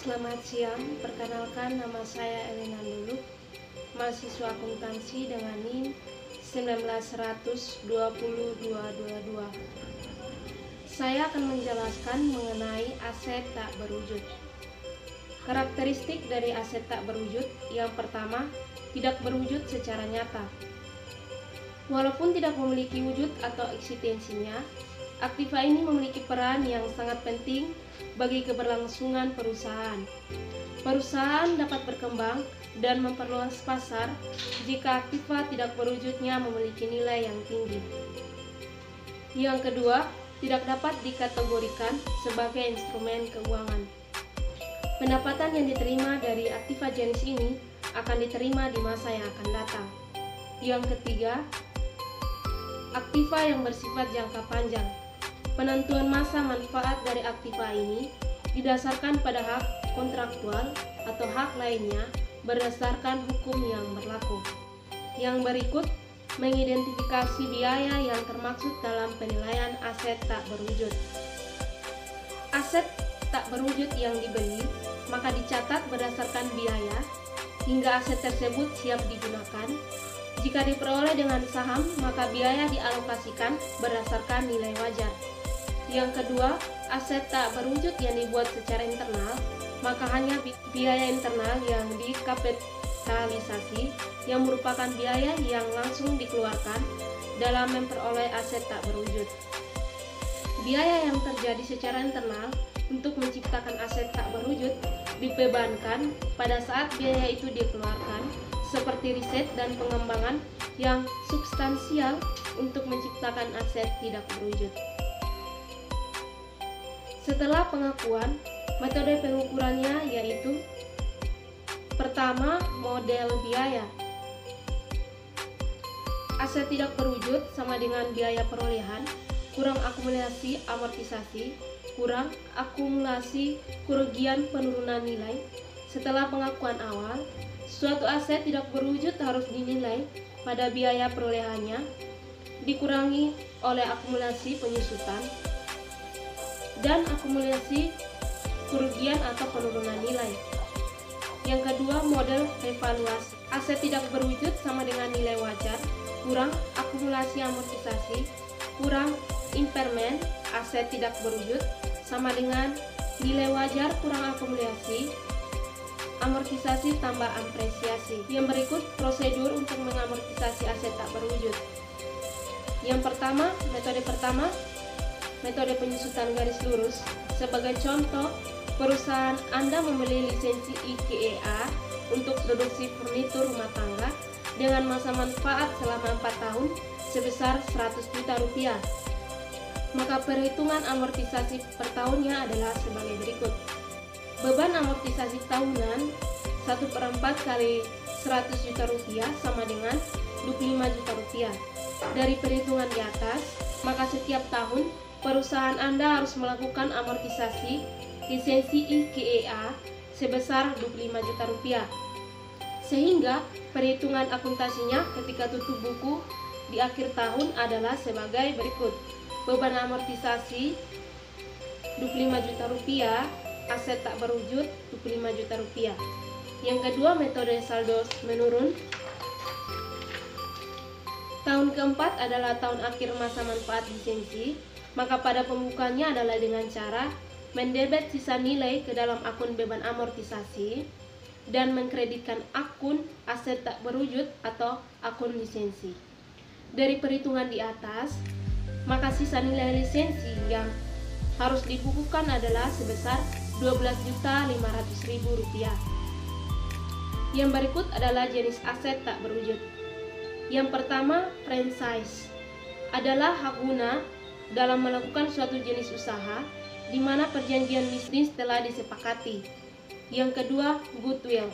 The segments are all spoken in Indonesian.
Selamat siang, perkenalkan nama saya Elena Lulu, mahasiswa akuntansi dengan NIM 19100-20222. Saya akan menjelaskan mengenai aset tak berwujud. Karakteristik dari aset tak berwujud yang pertama, tidak berwujud secara nyata. Walaupun tidak memiliki wujud atau eksistensinya, aktiva ini memiliki peran yang sangat penting bagi keberlangsungan perusahaan. Perusahaan dapat berkembang dan memperluas pasar jika aktiva tidak berwujudnya memiliki nilai yang tinggi. Yang kedua, tidak dapat dikategorikan sebagai instrumen keuangan. Pendapatan yang diterima dari aktiva jenis ini akan diterima di masa yang akan datang. Yang ketiga, aktiva yang bersifat jangka panjang. Penentuan masa manfaat dari aktiva ini didasarkan pada hak kontraktual atau hak lainnya berdasarkan hukum yang berlaku. Yang berikut mengidentifikasi biaya yang termaksud dalam penilaian aset tak berwujud. Aset tak berwujud yang dibeli maka dicatat berdasarkan biaya hingga aset tersebut siap digunakan. Jika diperoleh dengan saham, maka biaya dialokasikan berdasarkan nilai wajar. Yang kedua, aset tak berwujud yang dibuat secara internal, maka hanya biaya internal yang dikapitalisasi, yang merupakan biaya yang langsung dikeluarkan dalam memperoleh aset tak berwujud. Biaya yang terjadi secara internal untuk menciptakan aset tak berwujud dibebankan pada saat biaya itu dikeluarkan, seperti riset dan pengembangan yang substansial untuk menciptakan aset tidak berwujud. Setelah pengakuan, metode pengukurannya yaitu: pertama, model biaya. Aset tidak berwujud sama dengan biaya perolehan kurang akumulasi amortisasi kurang akumulasi kerugian penurunan nilai. Setelah pengakuan awal, suatu aset tidak berwujud harus dinilai pada biaya perolehannya dikurangi oleh akumulasi penyusutan dan akumulasi kerugian atau penurunan nilai. Yang kedua, model evaluasi. Aset tidak berwujud sama dengan nilai wajar kurang akumulasi amortisasi kurang impairment. Aset tidak berwujud sama dengan nilai wajar kurang akumulasi amortisasi tambah apresiasi. Yang berikut prosedur untuk mengamortisasi aset tak berwujud. Yang pertama, metode penyusutan garis lurus. Sebagai contoh, perusahaan Anda membeli lisensi IKEA untuk produksi furnitur rumah tangga dengan masa manfaat selama 4 tahun sebesar 100 juta rupiah. Maka perhitungan amortisasi per tahunnya adalah sebagai berikut. Beban amortisasi tahunan 1/4 kali 100 juta rupiah sama dengan 25 juta rupiah. Dari perhitungan di atas, maka setiap tahun perusahaan Anda harus melakukan amortisasi lisensi IKEA sebesar 25 juta rupiah. Sehingga perhitungan akuntansinya ketika tutup buku di akhir tahun adalah sebagai berikut. Beban amortisasi 25 juta rupiah, aset tak berwujud 25 juta rupiah. Yang kedua, metode saldo menurun. Tahun keempat adalah tahun akhir masa manfaat lisensi, maka pada pembukanya adalah dengan cara mendebet sisa nilai ke dalam akun beban amortisasi dan mengkreditkan akun aset tak berwujud atau akun lisensi. Dari perhitungan di atas, maka sisa nilai lisensi yang harus dibukukan adalah sebesar 12.500.000 rupiah. Yang berikut adalah jenis aset tak berwujud. Yang pertama, franchise adalah hak guna dalam melakukan suatu jenis usaha di mana perjanjian bisnis telah disepakati. Yang kedua, goodwill.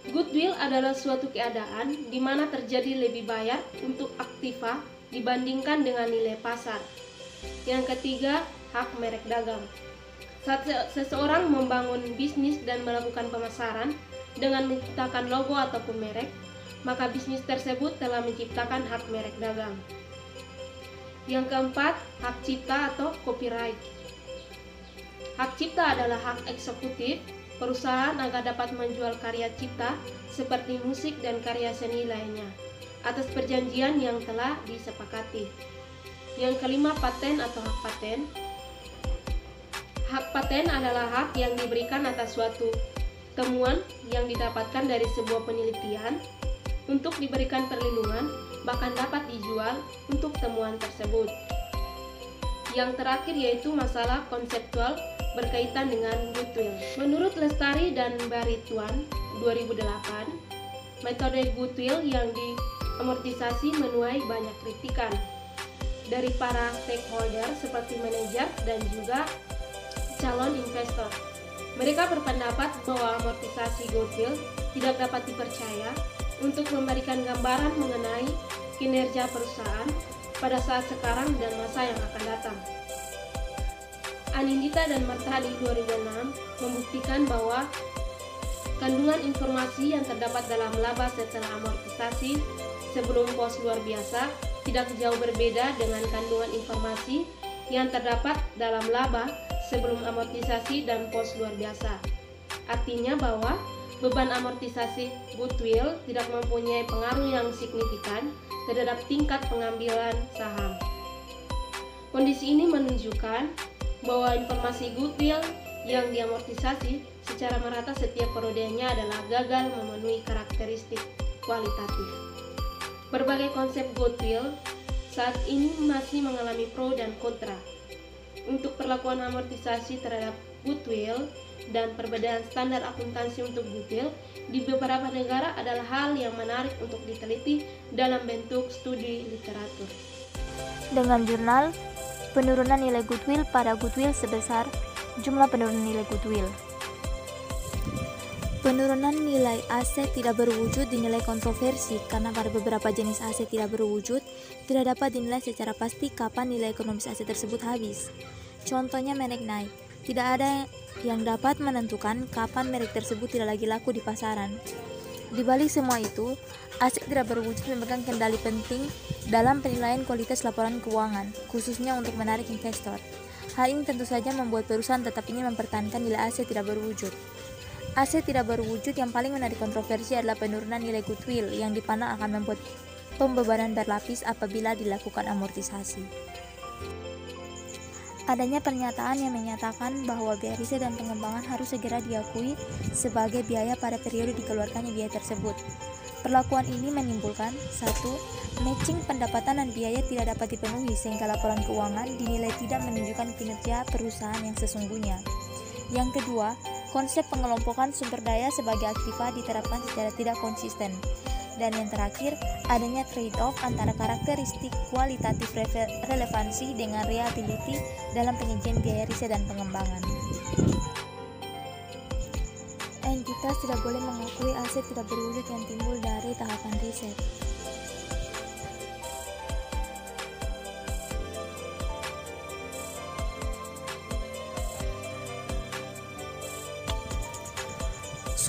Goodwill adalah suatu keadaan di mana terjadi lebih bayar untuk aktiva dibandingkan dengan nilai pasar. Yang ketiga, hak merek dagang. Saat seseorang membangun bisnis dan melakukan pemasaran dengan menciptakan logo ataupun merek, maka bisnis tersebut telah menciptakan hak merek dagang. Yang keempat, hak cipta atau copyright. Hak cipta adalah hak eksekutif perusahaan agar dapat menjual karya cipta seperti musik dan karya seni lainnya atas perjanjian yang telah disepakati. Yang kelima, paten atau hak paten. Hak paten adalah hak yang diberikan atas suatu temuan yang didapatkan dari sebuah penelitian untuk diberikan perlindungan, bahkan dapat dijual untuk temuan tersebut. Yang terakhir yaitu masalah konseptual berkaitan dengan goodwill. Menurut Lestari dan Barituan 2008, metode goodwill yang diamortisasi menuai banyak kritikan dari para stakeholder seperti manajer dan juga calon investor. Mereka berpendapat bahwa amortisasi goodwill tidak dapat dipercaya untuk memberikan gambaran mengenai kinerja perusahaan pada saat sekarang dan masa yang akan datang. Anindita dan Martadi 2006 membuktikan bahwa kandungan informasi yang terdapat dalam laba setelah amortisasi sebelum pos luar biasa tidak jauh berbeda dengan kandungan informasi yang terdapat dalam laba sebelum amortisasi dan pos luar biasa. Artinya bahwa beban amortisasi goodwill tidak mempunyai pengaruh yang signifikan terhadap tingkat pengambilan saham. Kondisi ini menunjukkan bahwa informasi goodwill yang diamortisasi secara merata setiap perodanya adalah gagal memenuhi karakteristik kualitatif. Berbagai konsep goodwill saat ini masih mengalami pro dan kontra. Untuk perlakuan amortisasi terhadap goodwill dan perbedaan standar akuntansi untuk goodwill di beberapa negara adalah hal yang menarik untuk diteliti dalam bentuk studi literatur. Dengan jurnal penurunan nilai goodwill pada goodwill sebesar jumlah penurunan nilai goodwill. Penurunan nilai aset tidak berwujud dinilai kontroversi karena pada beberapa jenis aset tidak berwujud tidak dapat dinilai secara pasti kapan nilai ekonomis aset tersebut habis. Contohnya merek Nike, tidak ada yang dapat menentukan kapan merek tersebut tidak lagi laku di pasaran. Di balik semua itu, aset tidak berwujud memegang kendali penting dalam penilaian kualitas laporan keuangan, khususnya untuk menarik investor. Hal ini tentu saja membuat perusahaan tetap ingin mempertahankan nilai aset tidak berwujud. Aset tidak berwujud yang paling menarik kontroversi adalah penurunan nilai goodwill yang dipandang akan membuat pembebanan berlapis apabila dilakukan amortisasi. Adanya pernyataan yang menyatakan bahwa biaya riset dan pengembangan harus segera diakui sebagai biaya pada periode dikeluarkannya biaya tersebut. Perlakuan ini menimbulkan 1. Matching pendapatan dan biaya tidak dapat dipenuhi sehingga laporan keuangan dinilai tidak menunjukkan kinerja perusahaan yang sesungguhnya. Yang kedua, konsep pengelompokan sumber daya sebagai aktiva diterapkan secara tidak konsisten. Dan yang terakhir, adanya trade-off antara karakteristik kualitatif relevansi dengan reliability dalam penyajian biaya riset dan pengembangan. Entitas tidak boleh mengakui aset tidak berwujud yang timbul dari tahapan riset.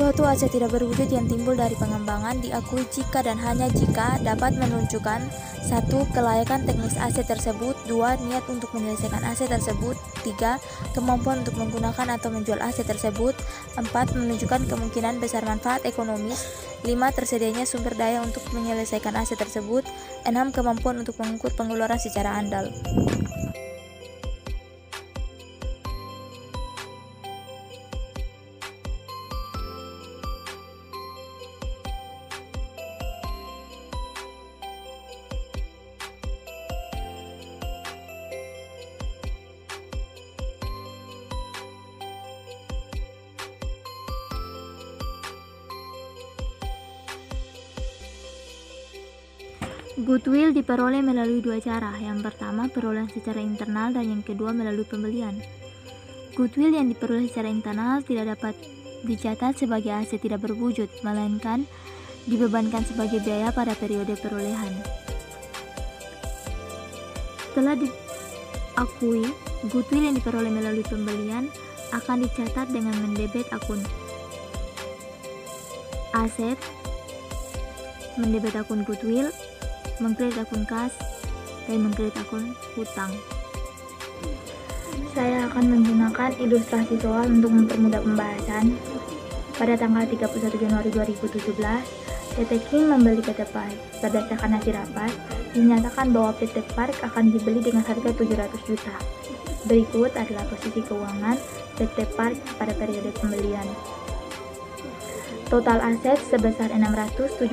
Suatu aset tidak berwujud yang timbul dari pengembangan diakui jika dan hanya jika dapat menunjukkan 1. Kelayakan teknis aset tersebut, 2. Niat untuk menyelesaikan aset tersebut, 3. Kemampuan untuk menggunakan atau menjual aset tersebut, 4. Menunjukkan kemungkinan besar manfaat ekonomis, 5. Tersedianya sumber daya untuk menyelesaikan aset tersebut, 6. Kemampuan untuk mengukur pengeluaran secara andal. Goodwill diperoleh melalui dua cara. Yang pertama, perolehan secara internal dan yang kedua melalui pembelian. Goodwill yang diperoleh secara internal tidak dapat dicatat sebagai aset tidak berwujud, melainkan dibebankan sebagai biaya pada periode perolehan. Setelah diakui, goodwill yang diperoleh melalui pembelian akan dicatat dengan mendebet akun aset, mendebet akun goodwill, mengkredit akun kas, dan mengkredit akun hutang. Saya akan menggunakan ilustrasi soal untuk mempermudah pembahasan. Pada tanggal 31 Januari 2017, PT King membeli PT Park. Berdasarkan hasil rapat, dinyatakan bahwa PT Park akan dibeli dengan harga 700 juta. Berikut adalah posisi keuangan PT Park pada periode pembelian. Total aset sebesar 675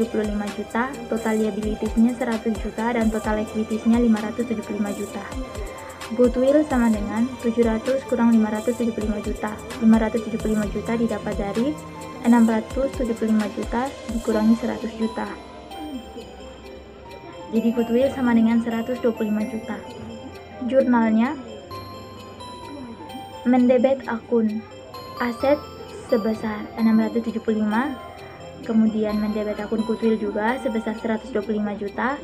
juta, total liabilities-nya 100 juta, dan total equities-nya 575 juta. Goodwill sama dengan 700 kurang 575 juta. 575 juta didapat dari 675 juta dikurangi 100 juta. Jadi goodwill sama dengan 125 juta. Jurnalnya, mendebet akun aset sebesar 675, kemudian mendebet akun goodwill juga sebesar 125 juta,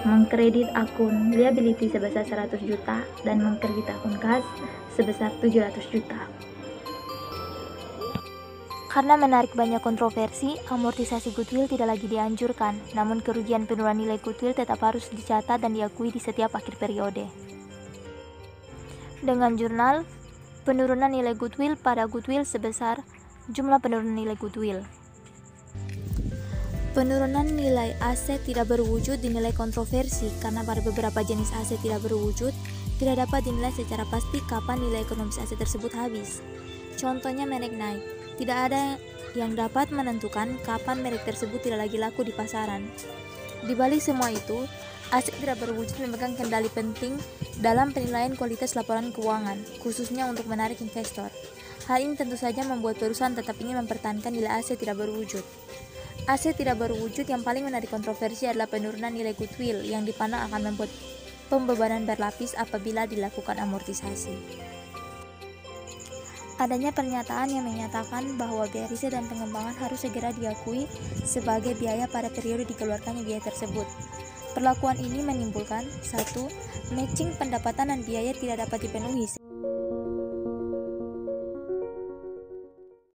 mengkredit akun liability sebesar 100 juta, dan mengkredit akun kas sebesar 700 juta. Karena menarik banyak kontroversi, amortisasi goodwill tidak lagi dianjurkan, namun kerugian penurunan nilai goodwill tetap harus dicatat dan diakui di setiap akhir periode. Dengan jurnal, penurunan nilai goodwill pada goodwill sebesar jumlah penurunan nilai goodwill. Penurunan nilai aset tidak berwujud dinilai kontroversi karena pada beberapa jenis aset tidak berwujud tidak dapat dinilai secara pasti kapan nilai ekonomis aset tersebut habis. Contohnya merek Nike, tidak ada yang dapat menentukan kapan merek tersebut tidak lagi laku di pasaran. Di balik semua itu, aset tidak berwujud memegang kendali penting dalam penilaian kualitas laporan keuangan, khususnya untuk menarik investor. Hal ini tentu saja membuat perusahaan tetap ingin mempertahankan nilai aset tidak berwujud. Aset tidak berwujud yang paling menarik kontroversi adalah penurunan nilai goodwill yang dipandang akan membuat pembebanan berlapis apabila dilakukan amortisasi. Adanya pernyataan yang menyatakan bahwa biaya riset dan pengembangan harus segera diakui sebagai biaya pada periode dikeluarkannya biaya tersebut. Perlakuan ini menimbulkan 1. Matching pendapatan dan biaya tidak dapat dipenuhi